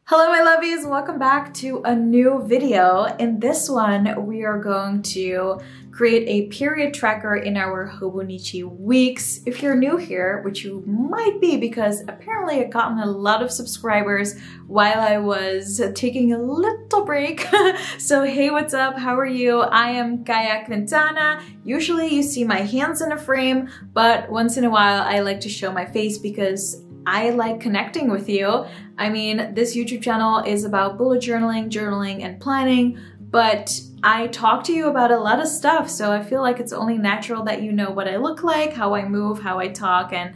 Hello my lovies, welcome back to a new video. In this one, we are going to create a period tracker in our Hobonichi weeks. If you're new here, which you might be because apparently I've gotten a lot of subscribers while I was taking a little break. So hey, what's up? How are you? I am Gaia Quintana. Usually you see my hands in a frame, but once in a while I like to show my face because I like connecting with you. I mean, this YouTube channel is about bullet journaling, and planning, but I talk to you about a lot of stuff, so I feel like it's only natural that you know what I look like, how I move, how I talk, and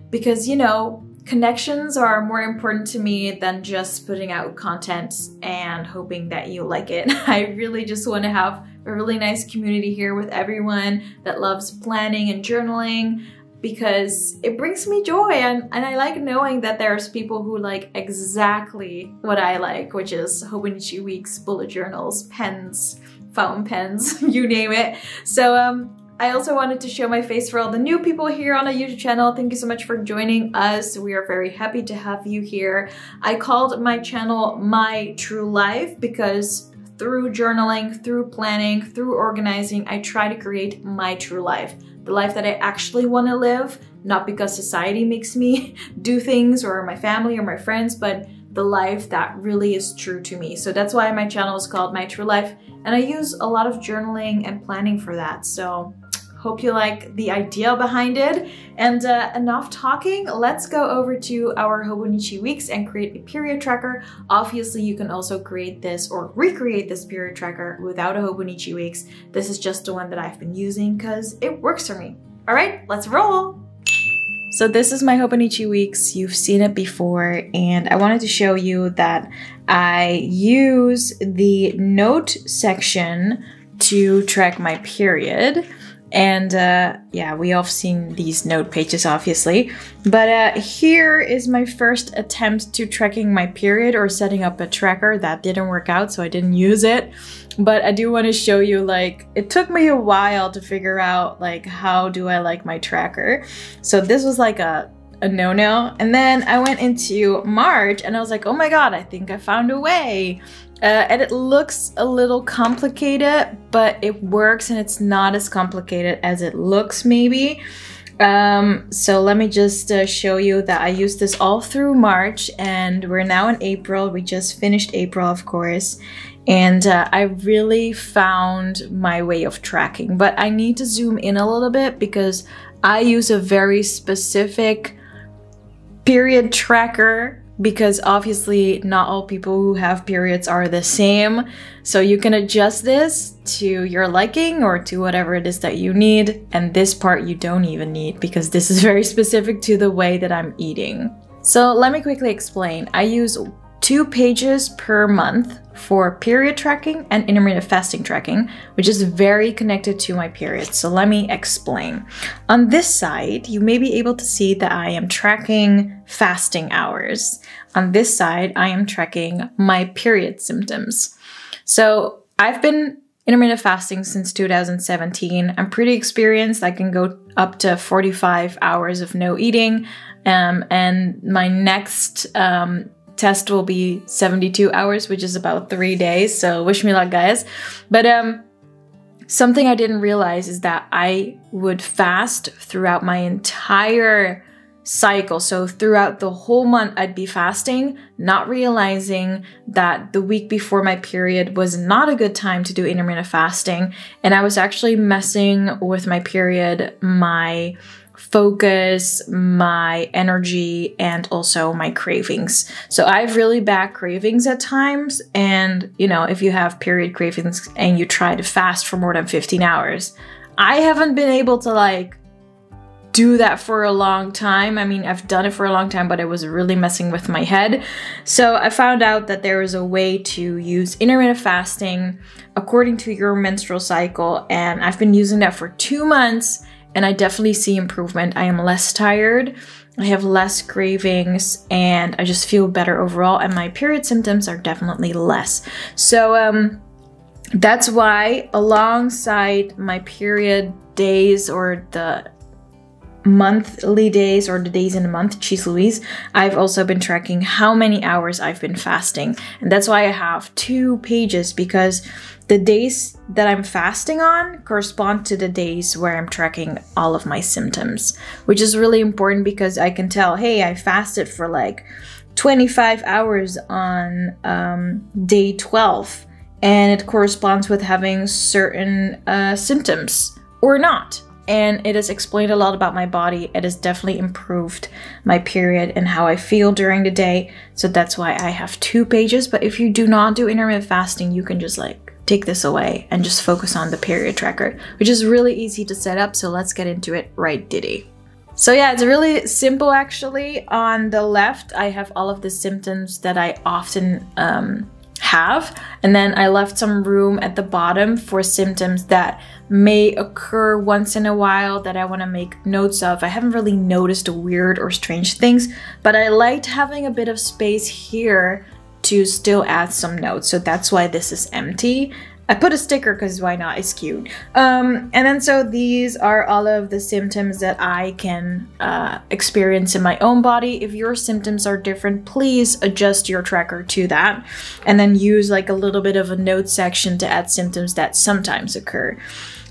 because, you know, connections are more important to me than just putting out content and hoping that you like it. I really just want to have a really nice community here with everyone that loves planning and journaling, because it brings me joy and I like knowing that there's people who like exactly what I like, which is Hobonichi weeks, bullet journals, pens, fountain pens, you name it. So I also wanted to show my face for all the new people here on the YouTube channel. Thank you so much for joining us. We are very happy to have you here. I called my channel My True Life because through journaling, through planning, through organizing, I try to create my true life. The life that I actually want to live, not because society makes me do things or my family or my friends, but the life that really is true to me. So that's why my channel is called My True Life. And I use a lot of journaling and planning for that. So hope you like the idea behind it. And enough talking, let's go over to our Hobonichi weeks and create a period tracker. Obviously, you can also create this or recreate this period tracker without a Hobonichi weeks. This is just the one that I've been using because it works for me. All right, let's roll. So this is my Hobonichi weeks. You've seen it before, and I wanted to show you that I use the note section to track my period. And yeah, we all have seen these note pages, obviously. But here is my first attempt to tracking my period or setting up a tracker. That didn't work out, so I didn't use it. But I do want to show you, like, it took me a while to figure out, like, how do I like my tracker. So this was like a no-no. And then I went into March and I was like, oh my God, I think I found a way. And it looks a little complicated, but it works and it's not as complicated as it looks maybe. So let me just show you that I used this all through March and we're now in April. We just finished April, of course. And I really found my way of tracking, but I need to zoom in a little bit because I use a very specific period tracker, because obviously not all people who have periods are the same. So you can adjust this to your liking or to whatever it is that you need. And this part you don't even need because this is very specific to the way that I'm eating. So let me quickly explain. I use 2 pages per month for period tracking and intermittent fasting tracking, which is very connected to my period. So let me explain. On this side, you may be able to see that I am tracking fasting hours. On this side, I am tracking my period symptoms. So I've been intermittent fasting since 2017. I'm pretty experienced. I can go up to 45 hours of no eating. And my next test will be 72 hours, which is about 3 days. So wish me luck, guys. But something I didn't realize is that I would fast throughout my entire cycle. So throughout the whole month, I'd be fasting, not realizing that the week before my period was not a good time to do intermittent fasting. And I was actually messing with my period, my focus, my energy, and also my cravings. So I have really bad cravings at times. And, you know, if you have period cravings and you try to fast for more than 15 hours, I haven't been able to like do that for a long time. I mean, I've done it for a long time, but it was really messing with my head. So I found out that there is a way to use intermittent fasting according to your menstrual cycle. And I've been using that for 2 months. And I definitely see improvement. I am less tired, I have less cravings, and I just feel better overall. And my period symptoms are definitely less. So that's why alongside my period days or the monthly days or the days in the month, cheese Louise, I've also been tracking how many hours I've been fasting. And that's why I have 2 pages, because the days that I'm fasting on correspond to the days where I'm tracking all of my symptoms, which is really important because I can tell, hey, I fasted for like 25 hours on day 12, and it corresponds with having certain symptoms or not. And it has explained a lot about my body. It has definitely improved my period and how I feel during the day. So that's why I have 2 pages. But if you do not do intermittent fasting, you can just like take this away and just focus on the period tracker, which is really easy to set up. So let's get into it right diddy. So yeah, it's really simple actually. On the left, I have all of the symptoms that I often have, and then I left some room at the bottom for symptoms that may occur once in a while that I want to make notes of. I haven't really noticed weird or strange things, but I liked having a bit of space here to still add some notes, so that's why this is empty. I put a sticker because why not? It's cute. And then so these are all of the symptoms that I can experience in my own body. If your symptoms are different, please adjust your tracker to that. And then use like a little bit of a note section to add symptoms that sometimes occur.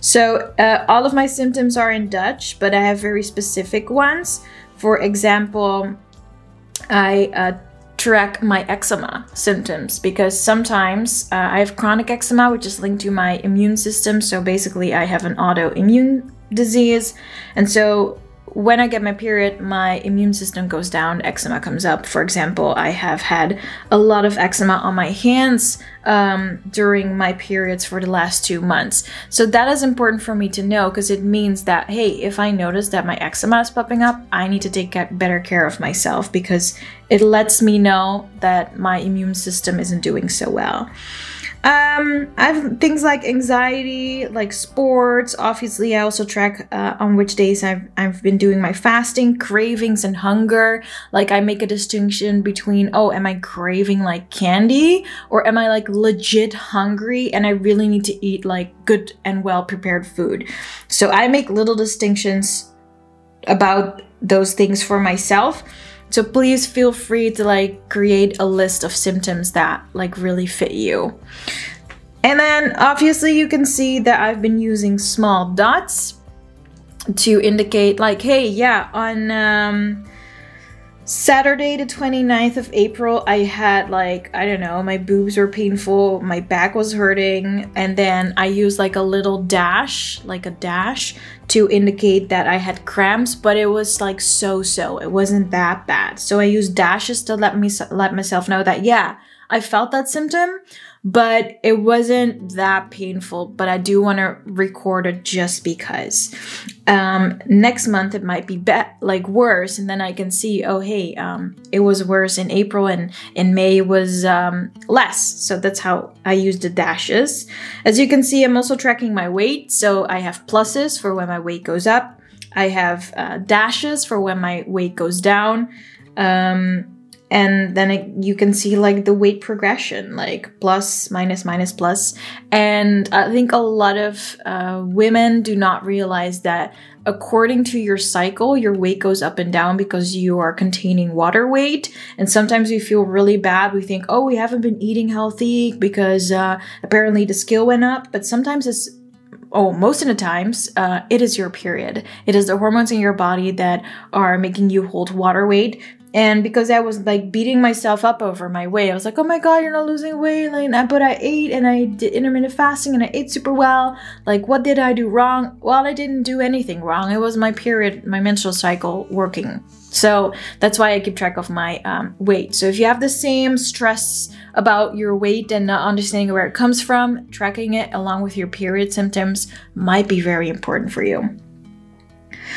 So all of my symptoms are in Dutch, but I have very specific ones. For example, I track my eczema symptoms because sometimes I have chronic eczema, which is linked to my immune system. So basically I have an autoimmune disease, and so when I get my period, my immune system goes down, eczema comes up. For example, I have had a lot of eczema on my hands during my periods for the last 2 months. So that is important for me to know, because it means that, hey, if I notice that my eczema is popping up, I need to take better care of myself, because it lets me know that my immune system isn't doing so well. I have things like anxiety, like sports. Obviously, I also track on which days I've been doing my fasting, cravings and hunger. Like I make a distinction between, oh, am I craving like candy, or am I like legit hungry and I really need to eat like good and well prepared food? So I make little distinctions about those things for myself. So please feel free to like create a list of symptoms that like really fit you. And then obviously you can see that I've been using small dots to indicate like, hey, yeah, on Saturday the 29th of April, I had like, I don't know, my boobs were painful, my back was hurting, and then I used like a little dash, like a dash, to indicate that I had cramps, but it was like so-so, it wasn't that bad. So I used dashes to let myself know that, yeah, I felt that symptom, but it wasn't that painful, but I do want to record it just because. Next month it might be like worse, and then I can see, oh hey, it was worse in April, and in May it was less. So that's how I use the dashes. As you can see, I'm also tracking my weight. So I have pluses for when my weight goes up. I have dashes for when my weight goes down. And then you can see like the weight progression, like plus, minus, minus, plus. And I think a lot of women do not realize that according to your cycle, your weight goes up and down because you are containing water weight. And sometimes we feel really bad. We think, oh, we haven't been eating healthy because apparently the scale went up. But sometimes it's, oh, most of the times, it is your period. It is the hormones in your body that are making you hold water weight. And because I was like beating myself up over my weight, I was like, oh my God, you're not losing weight. Like, but I ate and I did intermittent fasting and I ate super well. Like, what did I do wrong? Well, I didn't do anything wrong. It was my period, my menstrual cycle working. So that's why I keep track of my weight. So if you have the same stress about your weight and not understanding where it comes from, tracking it along with your period symptoms might be very important for you.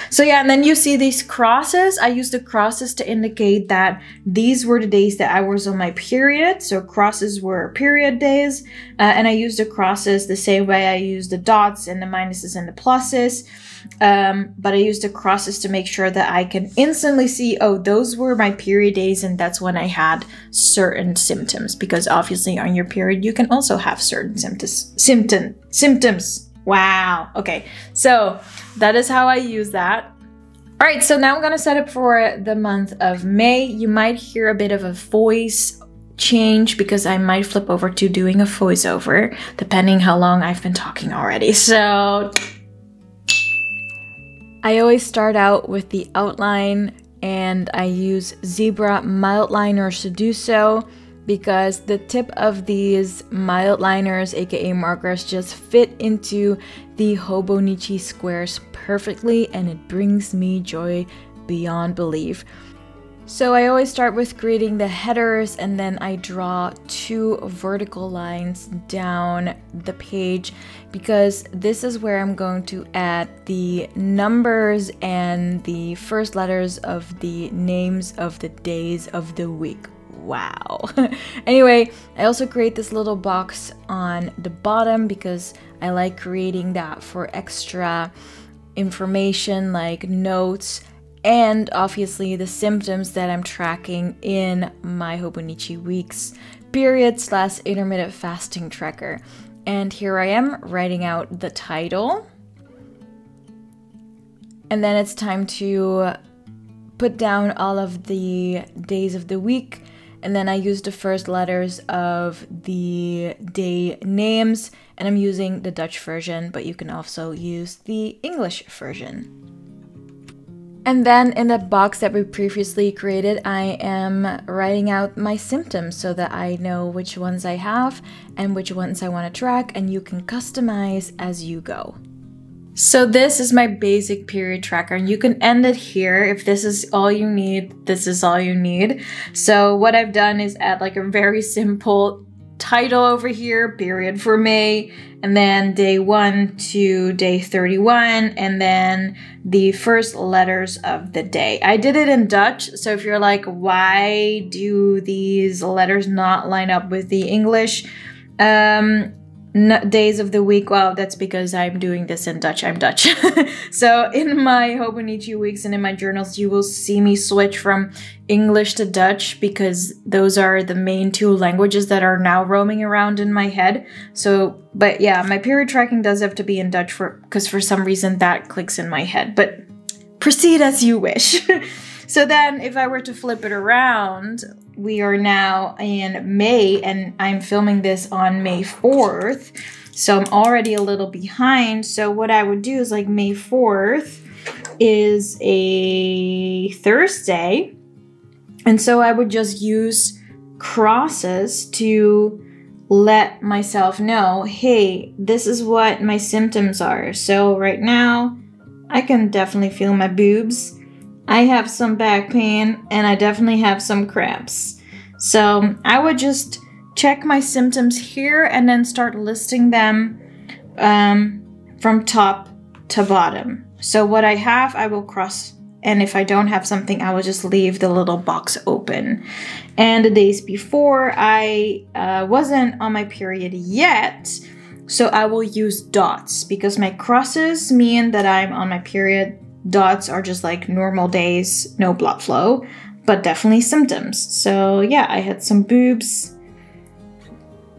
So yeah, and then you see these crosses. I use the crosses to indicate that these were the days that I was on my period. So crosses were period days. And I use the crosses the same way I use the dots and the minuses and the pluses. But I use the crosses to make sure that I can instantly see, oh, those were my period days and that's when I had certain symptoms. Because obviously on your period, you can also have certain symptoms. Wow. Okay. So that is how I use that. All right, so now I'm gonna set up for the month of May. You might hear a bit of a voice change because I might flip over to doing a voiceover, depending how long I've been talking already. So I always start out with the outline, and I use zebra mild liners to do so because the tip of these mild liners, aka markers, just fit into the Hobonichi squares perfectly, and it brings me joy beyond belief. So I always start with creating the headers, and then I draw 2 vertical lines down the page because this is where I'm going to add the numbers and the first letters of the names of the days of the week. Wow. Anyway, I also create this little box on the bottom because I like creating that for extra information like notes and obviously the symptoms that I'm tracking in my Hobonichi weeks period/intermittent fasting tracker. And here I am writing out the title. And then it's time to put down all of the days of the week. And then I use the first letters of the day names, and I'm using the Dutch version, but you can also use the English version. And then in the box that we previously created, I am writing out my symptoms so that I know which ones I have and which ones I want to track, and you can customize as you go. So this is my basic period tracker, and you can end it here. If this is all you need, this is all you need. So what I've done is add like a very simple title over here, period for May, and then day 1 to day 31, and then the first letters of the day. I did it in Dutch, so if you're like, why do these letters not line up with the English days of the week? Well, that's because I'm doing this in Dutch. I'm Dutch. So in my Hobonichi weeks and in my journals, you will see me switch from English to Dutch because those are the main 2 languages that are now roaming around in my head. So, but yeah, my period tracking does have to be in Dutch because for some reason that clicks in my head, but proceed as you wish. So then if I were to flip it around, we are now in May, and I'm filming this on May 4th. So I'm already a little behind. So what I would do is like May 4th is a Thursday. And so I would just use crosses to let myself know, hey, this is what my symptoms are. So right now I can definitely feel my boobs. I have some back pain, and I definitely have some cramps. So I would just check my symptoms here and then start listing them from top to bottom. So what I have, I will cross, and if I don't have something, I will just leave the little box open. And the days before, I wasn't on my period yet, so I will use dots because my crosses mean that I'm on my period. Dots are just like normal days, no blood flow, but definitely symptoms. So yeah, I had some boobs,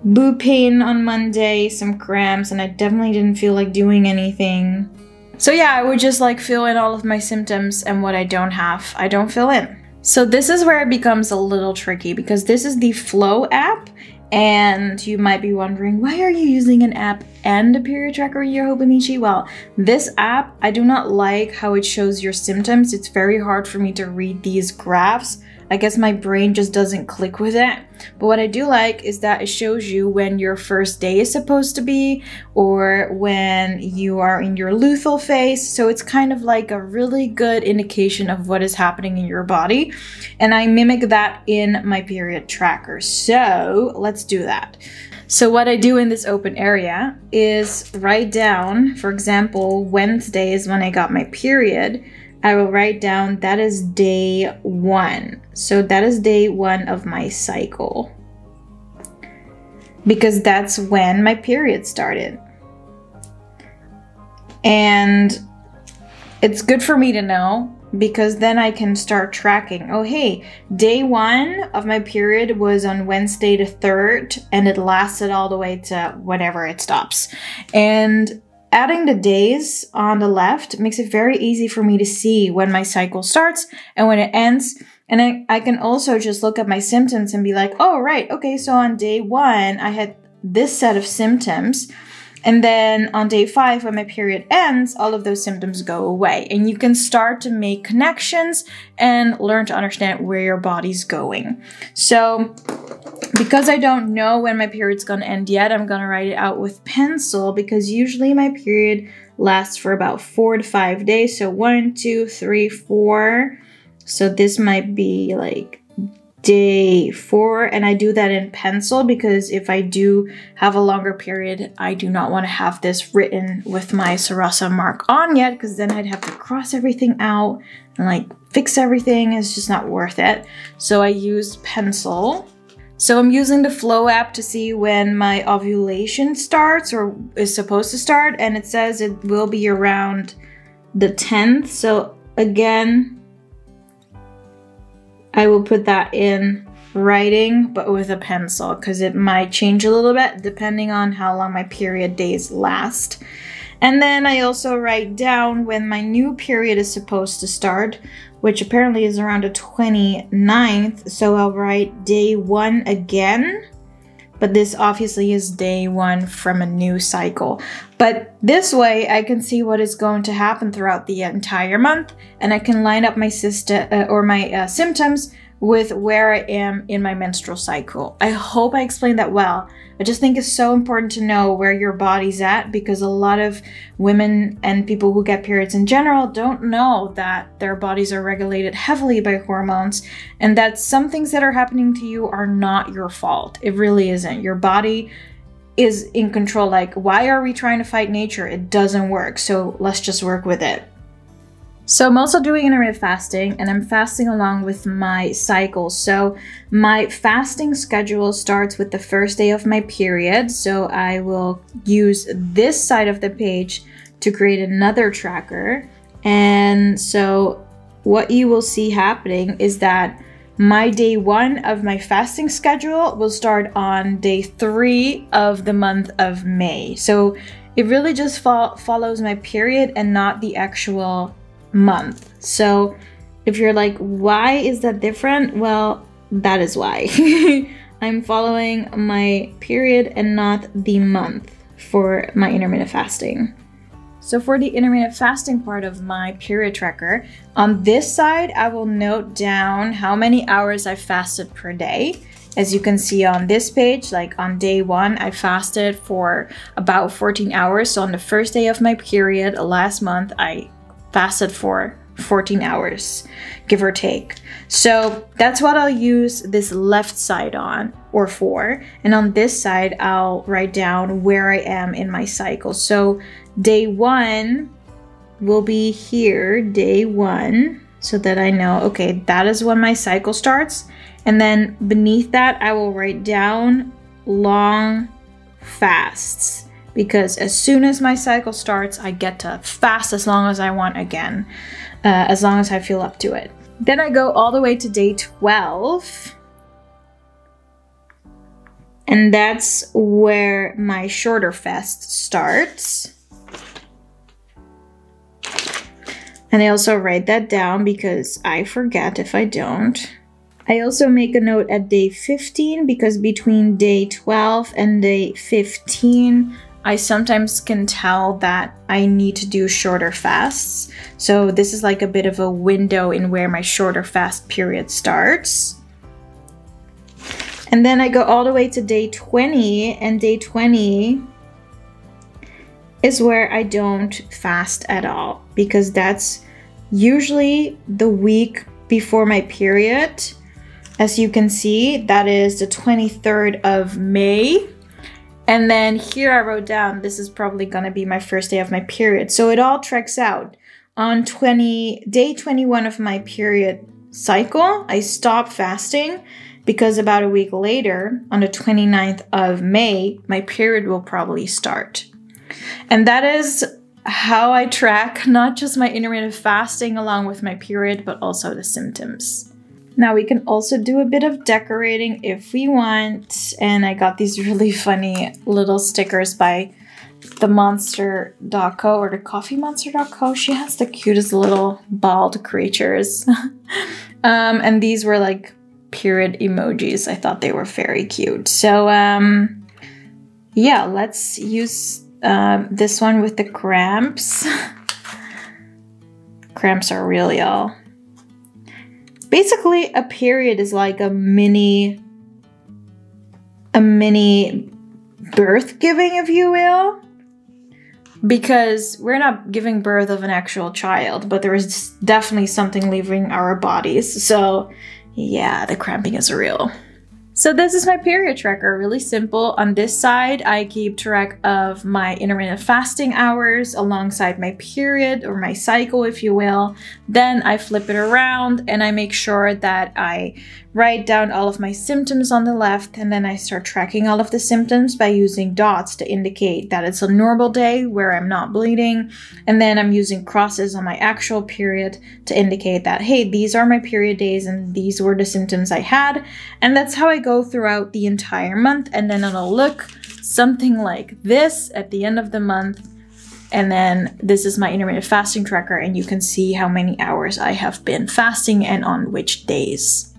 boob pain on Monday, some cramps, and I definitely didn't feel like doing anything. So yeah, I would just like fill in all of my symptoms, and what I don't have, I don't fill in. So this is where it becomes a little tricky because this is the Flow app. And you might be wondering, why are you using an app and a period tracker in your Hobonichi? Well, this app, I do not like how it shows your symptoms. It's very hard for me to read these graphs. I guess my brain just doesn't click with it. But what I do like is that it shows you when your first day is supposed to be, or when you are in your luteal phase. So it's kind of like a really good indication of what is happening in your body. And I mimic that in my period tracker. So let's do that. So what I do in this open area is write down, for example, Wednesday is when I got my period. I will write down that is day 1. So that is day 1 of my cycle, because that's when my period started. And it's good for me to know because then I can start tracking. Oh, hey, day 1 of my period was on Wednesday the 3rd, and it lasted all the way to whenever it stops. And adding the days on the left makes it very easy for me to see when my cycle starts and when it ends. And I can also just look at my symptoms and be like, oh, right, okay, so on day 1, I had this set of symptoms. And then on day 5, when my period ends, all of those symptoms go away. And you can start to make connections and learn to understand where your body's going. So because I don't know when my period's gonna end yet, I'm gonna write it out with pencil, because usually my period lasts for about 4 to 5 days. So 1, 2, 3, 4. So this might be like day 4, and I do that in pencil because if I do have a longer period, I do not want to have this written with my Sarasa mark on yet, because then I'd have to cross everything out and like fix everything. It's just not worth it. So I use pencil. So I'm using the Flow app to see when my ovulation starts or is supposed to start, and it says it will be around the 10th. So again, I will put that in writing, but with a pencil, because it might change a little bit depending on how long my period days last. And then I also write down when my new period is supposed to start, which apparently is around the 29th. So I'll write day 1 again, but this obviously is day 1 from a new cycle. But this way I can see what is going to happen throughout the entire month, and I can line up my symptoms with where I am in my menstrual cycle. I hope I explained that well. I just think it's so important to know where your body's at, because a lot of women and people who get periods in general don't know that their bodies are regulated heavily by hormones, and that some things that are happening to you are not your fault. It really isn't. Your body is in control. Like, why are we trying to fight nature? It doesn't work. So let's just work with it. So I'm also doing intermittent fasting, and I'm fasting along with my cycle. So my fasting schedule starts with the first day of my period. So I will use this side of the page to create another tracker. And so what you will see happening is that my day 1 of my fasting schedule will start on day 3 of the month of May. So it really just follows my period and not the actual month. So if you're like, why is that different? Well, that is why. I'm following my period and not the month for my intermittent fasting. So for the intermittent fasting part of my period tracker, on this side, I will note down how many hours I fasted per day. As you can see on this page, like on day 1, I fasted for about 14 hours. So on the first day of my period last month, I fasted for 14 hours, give or take. So that's what I'll use this left side on or for. And on this side, I'll write down where I am in my cycle. So day 1 will be here, day 1, so that I know, okay, that is when my cycle starts. And then beneath that, I will write down long fasts, because as soon as my cycle starts, I get to fast as long as I want again, as long as I feel up to it. Then I go all the way to day 12. And that's where my shorter fast starts. And I also write that down because I forget if I don't. I also make a note at day 15, because between day 12 and day 15, I sometimes can tell that I need to do shorter fasts. So this is like a bit of a window in where my shorter fast period starts. And then I go all the way to day 20, and day 20 is where I don't fast at all, because that's usually the week before my period. As you can see, that is the 23rd of May. And then here I wrote down, this is probably gonna be my first day of my period. So it all tracks out. On day 21 of my period cycle, I stop fasting, because about a week later, on the 29th of May, my period will probably start. And that is how I track not just my intermittent fasting along with my period, but also the symptoms. Now we can also do a bit of decorating if we want. And I got these really funny little stickers by the monster.co or the coffeemonster.co. She has the cutest little bald creatures. And these were like period emojis. I thought they were very cute. So yeah, let's use this one with the cramps. Cramps are real, y'all. Basically, a period is like a mini birth giving, if you will, because we're not giving birth of an actual child, but there is definitely something leaving our bodies. So yeah, the cramping is real. So this is my period tracker, really simple. On this side, I keep track of my intermittent fasting hours alongside my period or my cycle, if you will. Then I flip it around and I make sure that I write down all of my symptoms on the left, and then I start tracking all of the symptoms by using dots to indicate that it's a normal day where I'm not bleeding. And then I'm using crosses on my actual period to indicate that, hey, these are my period days and these were the symptoms I had. And that's how I go throughout the entire month. And then it'll look something like this at the end of the month. And then this is my intermittent fasting tracker, and you can see how many hours I have been fasting and on which days.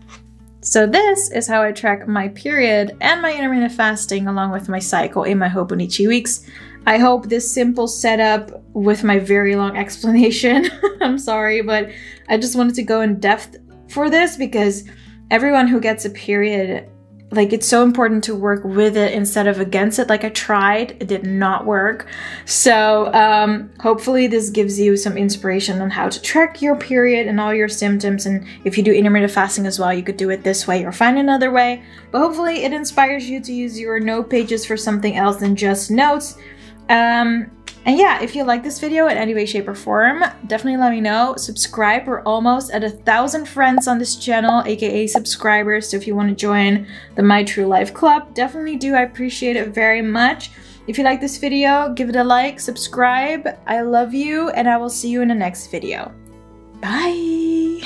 So this is how I track my period and my intermittent fasting along with my cycle in my Hobonichi weeks. I hope this simple setup with my very long explanation, I'm sorry, but I just wanted to go in depth for this because everyone who gets a period, like, it's so important to work with it instead of against it. Like, I tried, it did not work. So hopefully this gives you some inspiration on how to track your period and all your symptoms. And if you do intermittent fasting as well, you could do it this way or find another way. But hopefully it inspires you to use your note pages for something else than just notes. And yeah, if you like this video in any way, shape, or form, definitely let me know. Subscribe. We're almost at 1,000 friends on this channel, aka subscribers. So if you want to join the My True Life Club, definitely do. I appreciate it very much. If you like this video, give it a like, subscribe. I love you, and I will see you in the next video. Bye!